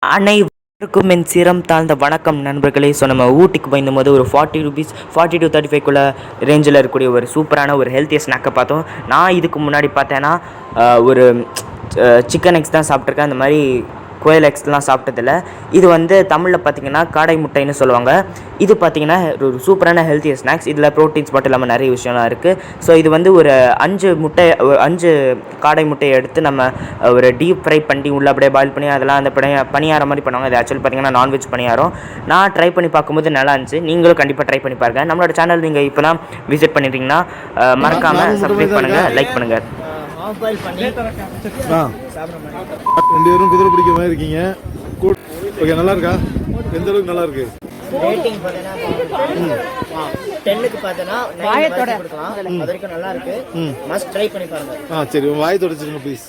அனைவருக்கும் என் சிரம் தாழ்ந்த வணக்கம் நண்பர்களே. ஸோ நம்ம ஊட்டிக்கு போயிருந்தபோது ஒரு 40 ரூபீஸ் 40 to 35 ரேஞ்சில் இருக்கக்கூடிய ஒரு சூப்பரான ஒரு ஹெல்த்தியர் ஸ்நாக்கை பார்த்தோம். நான் இதுக்கு முன்னாடி பார்த்தேன்னா ஒரு சிக்கன் எக்ஸ் தான் சாப்பிட்ருக்கேன். அந்த மாதிரி கோயில் எக்ஸ்லாம் சாப்பிட்டதில்ல. இது வந்து தமிழில் பார்த்திங்கன்னா காடை முட்டைன்னு சொல்லுவாங்க. இது பார்த்திங்கன்னா ஒரு சூப்பரான ஹெல்த்தியர் ஸ்நாக்ஸ். இதில் ப்ரோட்டீன்ஸ் மட்டும் இல்லாமல் நிறைய விஷயம்லாம் இருக்குது. ஸோ இது வந்து ஒரு 5 காடை முட்டையை எடுத்து நம்ம ஒரு டீப் ஃப்ரை பண்ணி உள்ளே அப்படியே பாயில் பண்ணி அதெல்லாம் அந்த பணியாரம் மாதிரி பண்ணுவாங்க. இது ஆக்சுவலி பார்த்திங்கன்னா நான்வெஜ் பணியாரம். நான் ட்ரை பண்ணி பார்க்கும்போது நல்லா இருந்துச்சு. நீங்களும் கண்டிப்பாக ட்ரை பண்ணி பாருங்கள். நம்மளோட சேனல் நீங்கள் இப்போ தான் விசிட் பண்ணிட்டீங்கன்னா மறக்காமல் சப்ஸ்கிரைப் பண்ணுங்கள், லைக் பண்ணுங்கள். ரெண்டு பேரும் குதிரை பிடிக்கிற மாதிரி இருக்கீங்க. ஓகே, நல்லா இருக்கா? எந்த அளவுக்கு நல்லா இருக்கு? ரேட்டிங் பார்த்தீங்கன்னா 10க்கு பார்த்தீங்கன்னா 9 கொடுக்கலாம். அது வரைக்கும் நல்லா இருக்கு. மஸ்ட் ட்ரை பண்ணி பாருங்க. சரி, வாய் தொடச்சிருங்க ப்ளீஸ்.